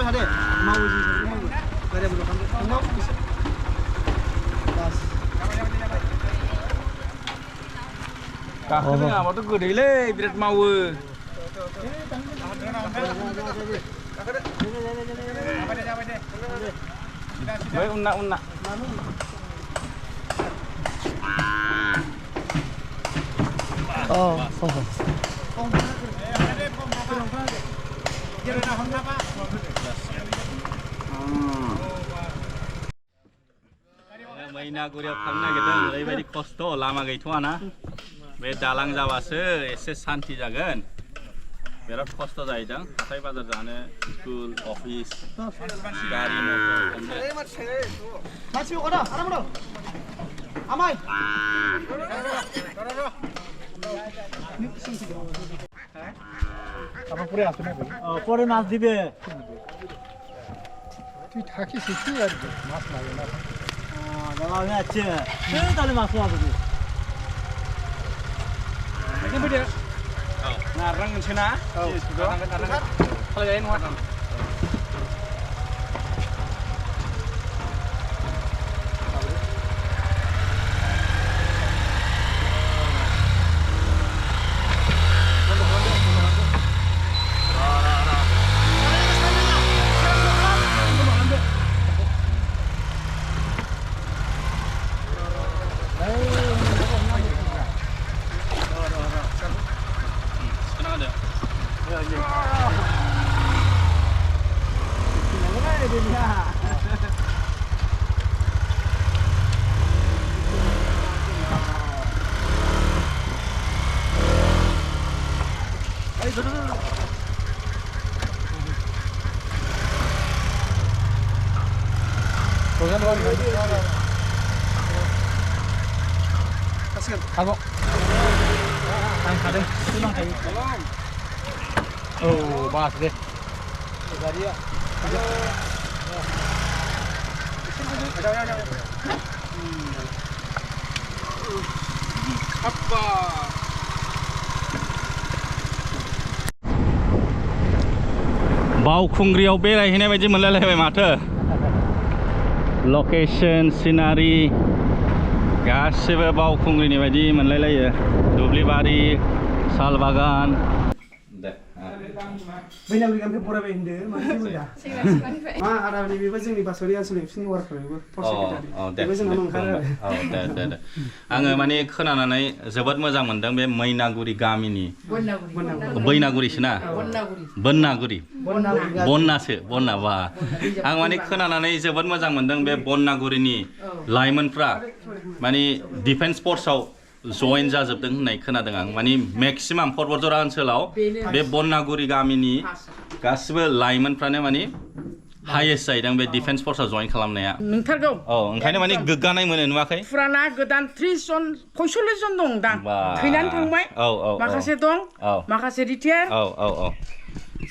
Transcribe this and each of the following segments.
थाबाय थादो मावो जों मावो गारियाबो दखान थांनाव बास गाखोनो रोङाबाथ' गोदैलै बिराद मावो बै उनना मैनागुरियाव थांनो नागिरदों ओरैबायदि खस्थ' लामा गैथ'वाना बे दालां जाबासो एसे सान्ति जागोन बिराद खस्थ' जाहैदों हाथाय बाजार जानो स्कुल अफिस गारि পরে মাছ দিবে তুই থাকিস কি আর মাছ লাগে না দাদা আমি আছি তাহলে মাছ পাবো नारनांगोनसो ना खालायजायो नङा 하고 가든 수lang kayu oh bahas deh Zaria apa बावखुंग्रियाव बेरायहैनाय बायदि मोनलायलायबाय माथो लकेशन सिनारि गासिबो बावखुंग्रिनि बायदि मोनलायलायो दुब्लिबारि साल बागान बैनागुरि गामिखौ फरायबाय होनदो मानसि मोना मा आदानि बेबो जोंनि बासरि ओनसोलनि फिन वारफोरबो बेबो जोंनाव ओंखारो दे आङो माने खोनानानै जोबोद मोजां मोनदों बे मैनागुरि गामिनि बैनागुरिसोना बन्नागुरि बन्नासो बन्ना बा आं माने खोनानानै जोबोद मोजां मोनदों बे बन्नागुरिनि लाइमोनफ्रा माने डिफेन्स फर्सआव जइन जाजोबदों होननाय खोनादों आं माने मेक्सिमाम पर्बतझरा ओनसोलाव बे बन्नागुरि गामिनि गासिबो लाइमोनफ्रानो माने हाइएस्ट जाहैदों बे डिफेन्स फर्सआव जइन खालामनाया नोंथारगौ औ ओंखायनो माने गोग्गानाय मोनो नुवाखै फुराना गोदान 30 जन 45 जन दं दा थैनानै थांबाय माखासे दं माखासे रिटायार औ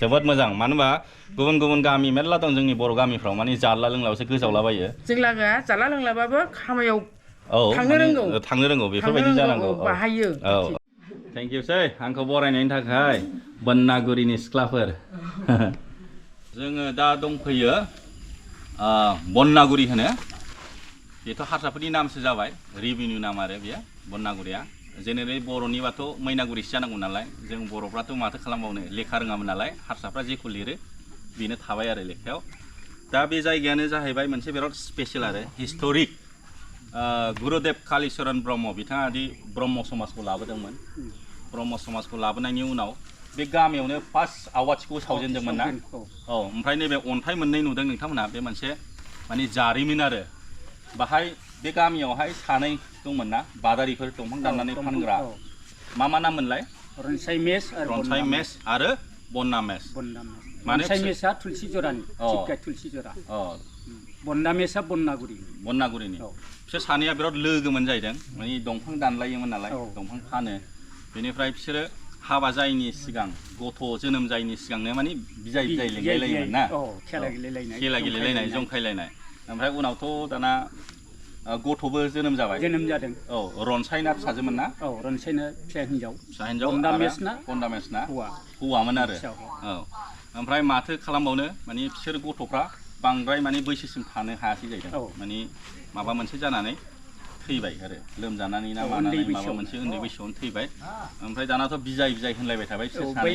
जोबोद मोजां मानो होनबा गुबुन गुबुन गामि मेरला दं जोंनि बर' गामिफ्राव माने जाला लोंलायावसो गोजावलाबायो जोंलागा जाला लोंलाबाबो खामायाव थांनो रोंगौ बेफोरबायदि जानांगौ बाहायो औ थेंक इउ सै आंखौ बरायनायनि थाखाय बन्नागुरिनि सिख्लाफोर जोङो दा दंफैयो बन्नागुरि होनो बेथ' हारसाफोरनि नामसो जाबाय रिभिनिउ नाम आरो बेयो बन्नागुरिया जेनेरेलि बर'निबाथ' मैनागुरिसो जानांगौ नालाय जों बर'फ्राथ' माथो खालामबावनो लेखा रोङामोन नालाय हारसाफ्रा जेखौ लिरो बेनो थाबाय आरो लेखायाव दा बे जायगायानो जाहैबाय मोनसे बिराद स्पेशल आरो हिस्ट'रिक गुरुदेव कालिचरन ब्रह्म बिथाङा दि ब्रह्म समाजखौ लाबोदोंमोन ब्रह्म समाजखौ लाबोनायनि उनाव बे गामियावनो फार्स्ट आवाथिखौ सावजेनदोंमोन ना औ ओमफ्राय नैबे अन्थाइ मोननै नुदों नोंथांमोनहा बे मोनसे माने जारिमिन आरो बाहाय बे गामियावहाय सानै दंमोन ना बादारिफोर दंफां दाननानै फानग्रा मा नाम मोनलाय रनसाय मेस आरो बन्ना मेस माने रनसाय मेसआ तुलसि जरानि चिपका तुलसि जरा बन्ना मेसआ बन्नागुरिनि बिसोर सानैया बिराद लोगोमोन जाहैदों माने दंफां दानलायोमोन नालाय दंफां फानो बेनिफ्राय बिसोरो हाबा जायैनि सिगां गथ' जोनोम जायैनि सिगांनो माने बिजाय लिंलायलायोमोन ना खेला गेलेलायनाय जंखायलायनाय ओमफ्राय उनावथ' दाना गथ'बो जोनोम जादों औ रनसायना फिसाजोमोन ना औ रनसायना फिसा हिनजाव बन्दा मेस ना हौवामोन आरो औ ओमफ्राय माथो खालामबावनो माने बिसोर गथ'फ्रा बांद्राय माने बैसोसिम थानो हायासै जाहैदों माने माबा मोनसे जानानै थैबाय आरो लोमजानानै ना मानानै माबा मोनसे उन्दै बैसोआवनो थैबाय ओमफ्राय दानाथ' बिजाय होनलायबाय थाबाय बिसोर सानै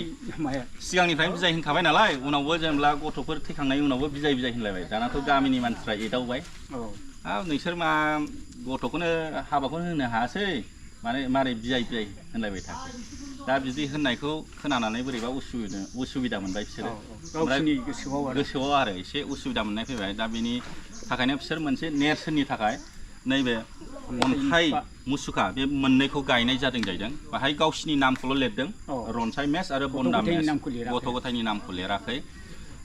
सिगांनिफ्रायनो बिजाय होनखाबाय नालाय उनावबो जेनेबा गथ'फोर थैखांनायनि उनावबो बिजाय होनलायबाय दानाथ' गामिनि मानसिफ्रा एदावबाय नोंसोर मा गथ'खौनो हाबाखौनो होनो हायासै माने मारै बिजाय होनलायबाय थाखो दा बिदि होननायखौ खोनानानै बोरैबा उसुबिदा मोनबाय बिसोरो गोसोआव आरो एसे उसुबिदा मोननाय फैबाय दा बेनि थाखायनो बिसोर मोनसे नेरसोननि थाखाय नैबे अन्थाइ मुसुखा बे मोननैखौ गायनाय जादों जाहैदों बाहाय गावसिनि नामखौल' लिरदों रनसाय मेस आरो बन्दा मेस गथ' गथायनि नामखौ लिराखै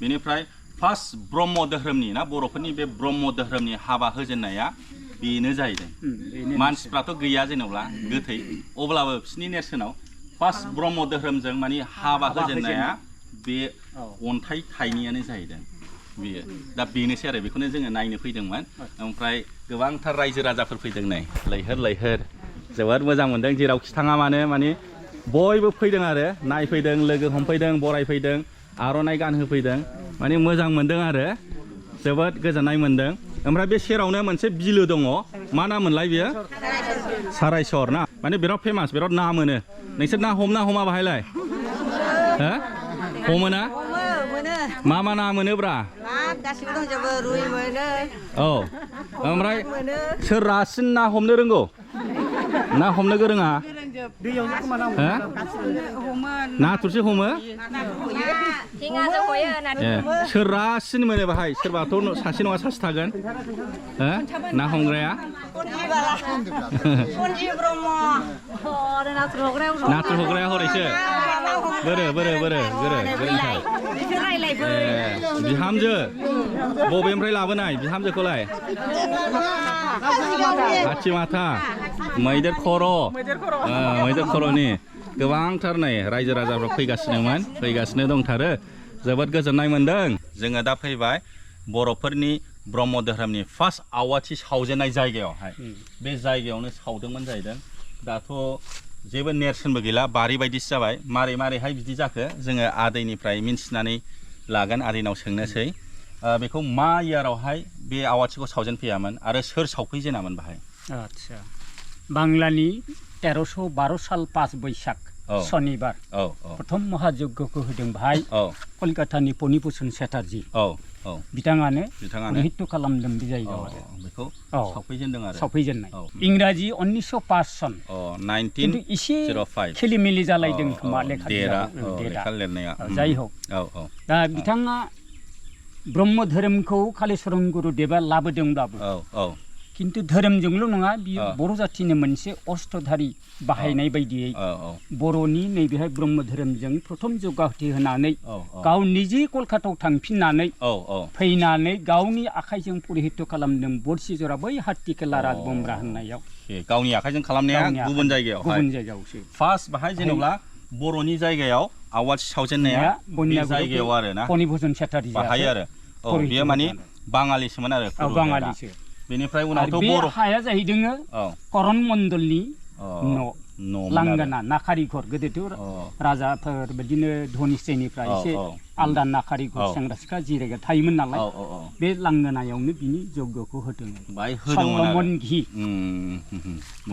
बेनिफ्राय फार्स्ट ब्रह्म धोरोमनि ना बर'फोरनि बे ब्रह्म धोरोमनि हाबा होजेननाया बेनो जाहैदों मानसिफ्राथ' गैया जेनेबा गोथै अब्लाबो बिसोरनि नेरसोनाव फार्स्ट ब्रह्म धोरोमजों माने हाबा होजेननाया बे अन्थाइ थाइनैयानो जाहैदों बेयो दा बेनोसै आरो बेखौनो जोङो नायनो फैदोंमोन ओमफ्राय गोबांथार रायजो राजाफोर फैदों नै लैहोर जोबोद मोजां मोनदों जेरावखि थाङा माने बयबो फैदों आरो नायफैदों लोगो हमफैदों बरायफैदों आर'नाइ गानहोफैदों माने मोजां मोनदों आरो जोबोद गोजोननाय मोनदों ओमफ्राय बे सेरावनो मोनसे बिलो दङ मा नाम मोनलाय बियो सारायसर ना माने बिराद फेमास बिराद ना मोनो नोंसोर ना हमना हमा बाहायलाय हो हमो ना मा ना मोनोब्रा गासिबो दंजोबो रुइ मोनो औ ओमफ्राय सोर रासिन ना हमनो रोंगौ ना हमनो गोरोङा नाथुरसो हमो सोर रासिन मोनो बाहाय सोरबाथ' सासे नङा सासे थागोन ना हमग्राया नाथुर हग्राया हरैसो बोरो बिहामजो बबेनिफ्राय लाबोनाय बिहामजोखौलाय खाथिमाथा मैदेर खर'नि गोबांथार नै रायजो राजाफ्रा फैगासिनो दंथारो जोबोद गोजोननाय मोनदों जोङो दा फैबाय बर'फोरनि ब्रह्म धोरोमनि फार्स्ट आवाथि सावजेननाय जायगायावहाय बे जायगायावनो सावदोंमोन जाहैदों दाथ' जेबो नेरसोनबो गैला बारि बायदिसो जाबाय मारैहाय बिदि जाखो जोङो आदैनिफ्राय मिन्थिनानै लागोन आदैनाव सोंनोसै बेखौ मा इयारावहाय बे आवाथिखौ सावजेनफैयामोन आरो सोर सावफैजेनामोन बाहाय आच्छा बांलानि 1312 साल 5 बैसाग शनिबार प्रथम महायज्ञखौ होदों भाई कलकातानि फणिभूषण चेटार्जी बिथाङानो निहित्य खालामदों बे जायगायाव आरो बेखौ सावफैजेननाय इंराजि 1905 सन किन्तु एसे खेलिमेलि जालायदों खोमा लेखा लिरनाया जाय हक दा बिथाङा ब्रह्म धोरोमखौ कालीचरण गुरुदेवा लाबोदोंब्लाबो किन्तु धोरोमजोंल' नङा बियो बर' जाथिनि मोनसे अस्त्रधारि बाहायनाय बायदियै बर'नि नैबेहाय ब्रह्म धोरोमजों प्रथम जौगाहोथि होनानै गाव निजे कलकातायाव थांफिननानै फैनानै गावनि आखाइजों पुरहित्य खालामदों बरसिजरा बै हात्तिकेला राजबमरा होननायाव गावनि आखाइजों खालामनाया गुबुन जायगायावसो फार्स्ट बाहाय जेनेबा बर'नि जायगायाव आवाथि सावजेननाया बे जायगायाव आरो ना फणिभूषण चेटार्जी बाहाय आरो बेयो माने बाङालिसोमोन आरो बाङालिसो बेनिफ्राय उनावथ' बर' हाया जाहैदों करन मण्डलनि न' लांगोना नाखारिघर गोदोथ' राजाफोर बिदिनो धनि श्रेणिफ्रा एसे आलदा नाखारिघर सेंग्रा सिख्ला जिरायग्रा थायोमोन नालाय बे लांगोनायावनो बिनि यज्ञखौ होदों सलमन घि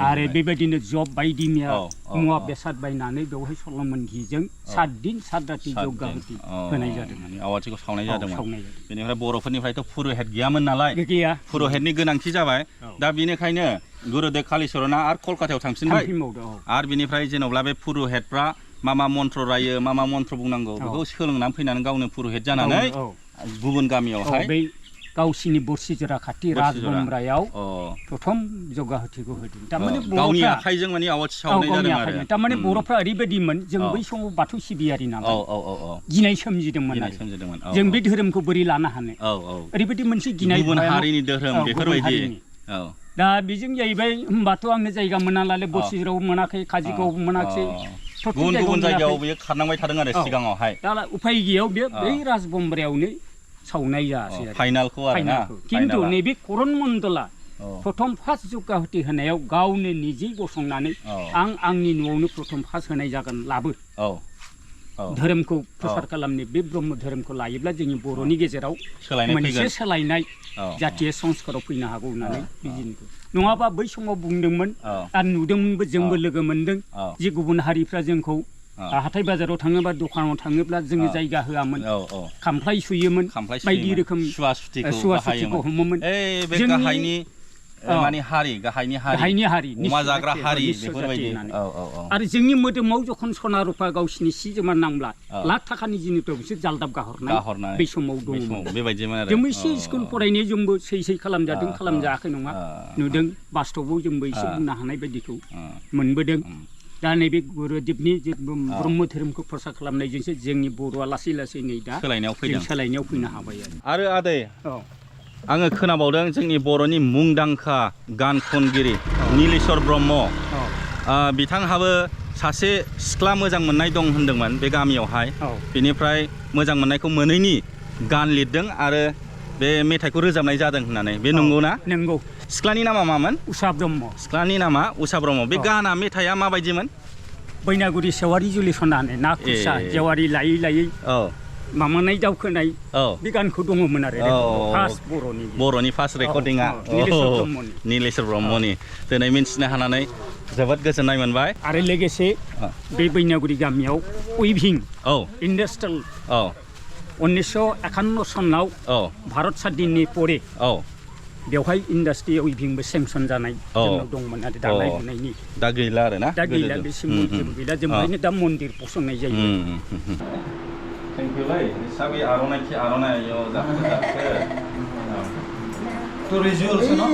आरो बेबायदिनो जब बायदि मुवा बेसाद बायनानै बेवहाय सलमन घिजों 7 दिन 7 राति यज्ञाहुति होनाय जादों आवाथिखौ सावनाय जादोंमोन बेनिफ्राय बर'फोरनिफ्रायथ' पुर'हित गैयामोन नालाय पुर'हितनि गोनांथि जाबाय दा बेनिखायनो गुरुदेव कालीचरणआ आरो कलकातायाव थांफिनबाय आरो बिनिफ्राय जेनेबा बे पुर'हितफ्रा मा मन्त्र रायो मा मन्त्र बुंनांगौ बेखौ सोलोंनानै फैनानै गावनो पुर'हित जानानै गुबुन गामियावहाय गावसिनि बरसिजरा खाथि राजबमरायाव प्रथम जौगाहोथिखौ होदों थारमाने गावनि आखाइजों माने आवाथि सावनाय जादों आरो थारमाने बर'फ्रा ओरैबायदिमोन जों बै समाव बाथौ सिबियारि नालाय गिनाय सोमजिदोंमोन जों बे धोरोमखौ बोरै लानो हानो ओरैबायदि मोनसे गिनाय गुबुन हारिनि धोरोम बेफोरबायदि दा बेजों जाहैबाय होमबाथ' आंनो जायगा मोना नालाय बरसिजराव मोनाखै काजिगाव मोनाखै गुबुन जायगायाव बेयो खारनांबाय थादों आरो सिगाङावहाय दा उफाय गैयाव बे बै राजबमरायावनो सावनाय जायासै फाइनालखौ आरोना किन्तु नैबे करन मण्डला प्रथम फार्स्ट जौगाहोथि होनायाव गावनो निजे गसंनानै आं आंनि न'आवनो प्रथम फार्स्ट होनाय जागोन लाबो धोरोमखौ प्रसार खालामनो बे ब्रह्म धोरोमखौ लायोब्ला जोंनि बर'नि गेजेराव मोनसे सोलायनाय जातीय संस्काराव फैनो हागौ होननानै बिदिनो नङाबा बै समाव बुंदोंमोन आरो नुदोंमोनबो जोंबो लोगो मोनदों जे गुबुन हारिफ्रा जोंखौ हाथाय बाजाराव थाङोबा दखानाव थाङोब्ला जोङो जायगा होआमोन खामफ्लाय सुयोमोन बायदि रोखोम सुवा सुथिखौ हमोमोन जोंनि माने गाहायनि हारि अमा जाग्रा हारि बेफोरबायदि आरो जोंनि मोदोमाव जखन सना रुफा गावसिनि सि जोमा नांब्ला लाख थाखानि जिनिसखौ बिसोर जालदाब गाहरनाय बै समाव दंमोन बेबायदिमोन आरो जोंबो एसे स्कुल फरायनाय जोंबो सै खालामजादों खालामजायाखै नङा नुदों बास्तबाव जोंबो एसे बुंनो हानाय बायदिखौ मोनबोदों दा नैबे गुरुदेबनि जे ब्रह्म धोरोमखौ प्रसार खालामनायजोंसो जोंनि बर'आ लासै लासै नै दा सोलायनायाव फैनो हाबाय आरो आदै आङो खोनाबावदों जोंनि बर'नि मुंदांखा गान खनगिरि नीलेश्वर ब्रह्म बिथांहाबो सासे सिख्ला मोजां मोननाय दं होनदोंमोन बे गामियावहाय बेनिफ्राय मोजां मोननायखौ मोनैनि गान लिरदों आरो बे मेथाइखौ रोजाबनाय जादों होननानै बे नंगौ ना? नंगौ। सिख्लानि नामा मामोन? उषा ब्रह्म। सिख्लानि नामा उषा ब्रह्म। बे गाना मेथाइआ माबायदिमोन? बैनागुरि सेवारि जुलि सनानै ना खुरसा जेवारि लायै मामानाय दावखोनाय बे गानखौ दङमोन आरो फार्स्ट बर'नि फार्स्ट रेकर्डिंआ नीलेश्वर ब्रह्मनि दिनै मिन्थिनो हानानै जोबोद गोजोननाय मोनबाय आरो लोगोसे बे बैनागुरि गामियाव उइभिं इन्डास्ट्रियेल 1951 सनाव भारत स्वाधीननि परे बेवहाय इन्डास्ट्रि उइभिंबो सेंसन जानाय दंमोन आरो दानाय लुनायनि दा गैला आरो ना दा गैला बे सिमबो गैला जों बेहायनो दा मन्दिर फसंनाय जायो Thank you, Lai. Sabi arona ki arona yo zakhe. To ritual so no.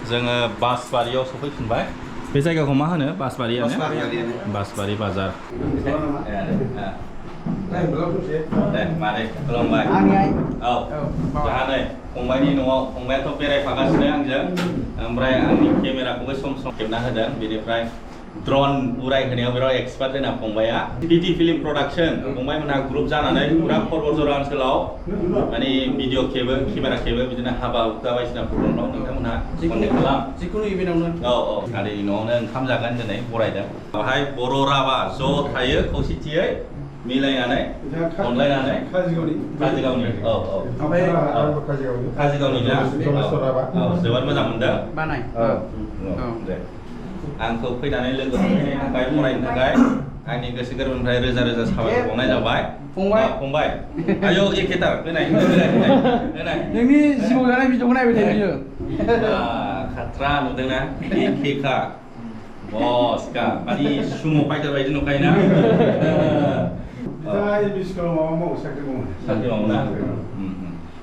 जोङो बासबारियाव सफैफिनबाय बे जायगाखौ मा होनो बासबारियानो बासबारि बाजार दे मारै खुलुमबाय औ जाहानै फंबायनि न'आव फंबायाथ' बेरायफागासिनो आंजों ओमफ्राय आंनि केमेराखौबो सम खेबना होदों बेनिफ्राय ड्रन उरायहोनायाव बिराद एक्सपार्ट जोंना फंबाया पिटि फिल्म प्रडाक्शन फंबायमोनहा ग्रुप जानानै पुरा पर्बतझरा ओनसोलाव माने भिडिअ खेबो केमेरा खेबो बिदिनो हाबा हुखा बायदिसिना प्रग्रामाव नोंथांमोनहा कन्टेक्ट खालाम जिखुनु इभेन्टआवनो आदैनि न'आवनो ओंखाम जागोन दिनै बरायदों बेवहाय बर' राभा ज' थायो खौसेथियै मिलायनानै अनलायनानै काजिगावनि काजिगावनि ना जोबोद मोजां मोनदों बानाय दे आंखौ फैनानै लोगो हमनायनि थाखाय फरायनो थाखाय आंनि गोसो गोरबोनिफ्राय रोजा रोजा साबायखर बावनाय जाबाय फंबाय आयौ एखेथार होनाय नोंनि जिबौ जानाय भिडिअखौ नायबाय थायो बियो खाथ्रा नुदोंना एखेखा बसखा मानि सुमु फाइटार बायदि नुखायोना साख्रि मावो ना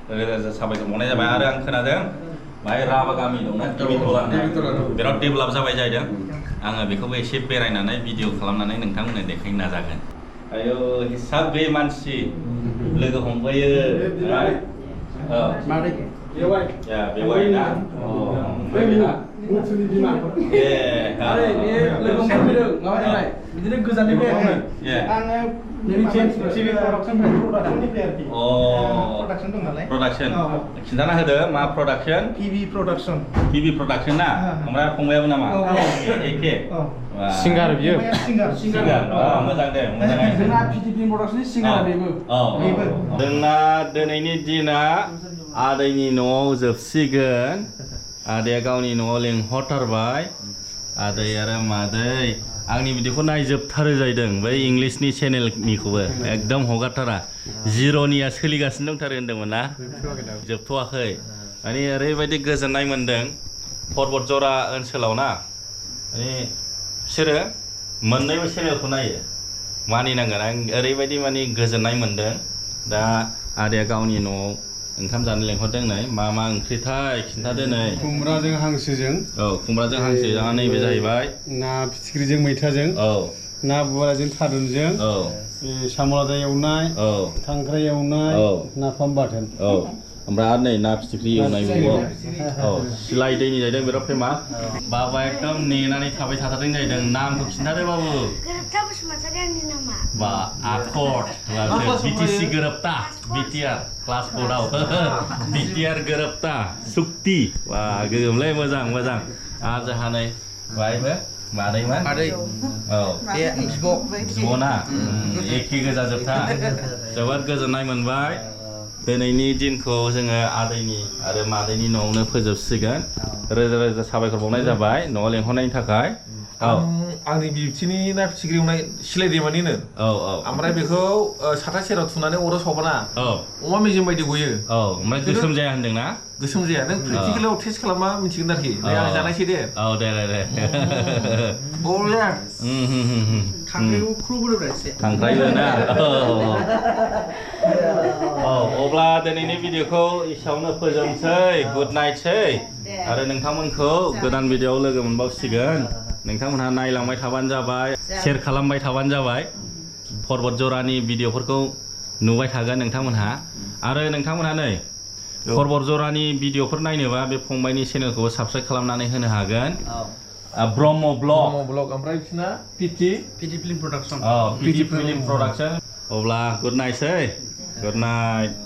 रोजा रोजा साबायखर बावनाय जाबाय आरो आं खोनादों बाहाय राभा गामि दंना बिराद डेभेलप जाबाय जाहैदों आङो बेखौबो एसे बेरायनानै भिडिअ खालामनानै नोंथांमोननो देखायनो नाजागोन आयौ हिसाब गैयै मानसि लोगो हमफैयो बेवाइ ना बिदिनो गोजाननिफ्राय आङो प्रडाक्शन खिन्थाना होदो मा प्रडाक्शन पिभि प्रडाक्शन ना ओमफ्राय फंबायाबो नामा एखे सिंगार बियो सिंगार मोजां दे मोजाङै जोंना पिटिपि प्रडाक्शननि सिंगार बेबो जोंना दिनैनि दिना आदैनि न'आव जोबसिगोन आदैया गावनि न'आव लिंहरथारबाय आदै आरो मादै आंनि भिडिअखौ नायजोबथारो जाहैदों बै इंलिसनि चेनेलनिखौबो एकदम हगारथारा जिर'निया सोलिगासिनो दंथारो होन्दोंमोन ना जोबथ'वाखै माने ओरैबायदि गोजोननाय मोन्दों पर्बतझरा ओनसोलाव ना माने बिसोरो मोननैबो चेनेलखौ नायो मानिनांगोन आं ओरैबायदि माने गोजोननाय मोन्दों दा आदैया गावनि न'आव ओंखाम जानो लेंहरदों नै मा ओंख्रिथाय खिन्थादो नै खुमब्राजों हांसोजों खुमब्राजों हांसो जाना नैबे जाहैबाय ना फिथिख्रिजों मैथाजों ना बुराजों थारुनजों साम' लादाय एवनाय खांख्राइ एवनाय नाफाम बाथोन ओमफ्राय आरो नै ना फिथिख्रि एवनाय सिलाइ दैनि जाहैदों बिराद फेमास बाबा एकदम नेनानै थाबाय थाथारदों जाहैदों नामखौ खिन्थादो बाबु बा आकर्ड बिटिसि गोरोबता बिटिआर क्लास 4आव बिटिआर गोरोबता सुक्ति बा गोगोमलै मोजां आरो जोंहा नै बाहायबो मादैमोन औ बिब'ना एखे गोजा जोबथा जोबोद गोजोननाय मोनबाय दिनैनि दिनखौ जोङो आदैनि आरो मादैनि न'आवनो फोजोबसिगोन रोजा रोजा साबायखर बावनाय जाबाय न'आव लेंहरनायनि थाखाय आंनि बिबथिनि ना फिथिख्रि एवनाय सिलाय दैमानिनो ओमफ्राय बेखौ साथा सेराव थुनानै अराव सावबाना अमा मेजेम बायदि गयो ओमफ्राय गोसोम जाया होनदोंना गोसोम जाया नों प्रेक्टिकेलाव टेस्ट खालामबा मिथिगोन आरोखि आं जानायसै दे दे बरिया खांख्राइखौ ख्रुबोब्रा एसे खांख्राइबो ना अब्ला दिनैनि भिडिअखौ एसेयावनो फोजोबनोसै गुड नाइटसै आरो नोंथांमोनखौ गोदान भिडिअआव लोगो मोनबावसिगोन नोंथांमोनहा नायलांबाय थाबानो जाबाय शेयार खालामबाय थाबानो जाबाय पर्बतझरानि भिडिअफोरखौ नुबाय थागोन नोंथांमोनहा आरो नोंथांमोनहा नै पर्बतझरानि भिडिअफोर नायनोबा बे फंबायनि चेनेलखौ साबस्क्राइब खालामनानै होनो हागोन ब्रह्म ब्लग ओमफ्राय बिसोरना पिटि फिल्म प्रडाक्सन पिटि फिल्म प्रडाक्सन अब्ला गुड नाइटसै गुड नाइट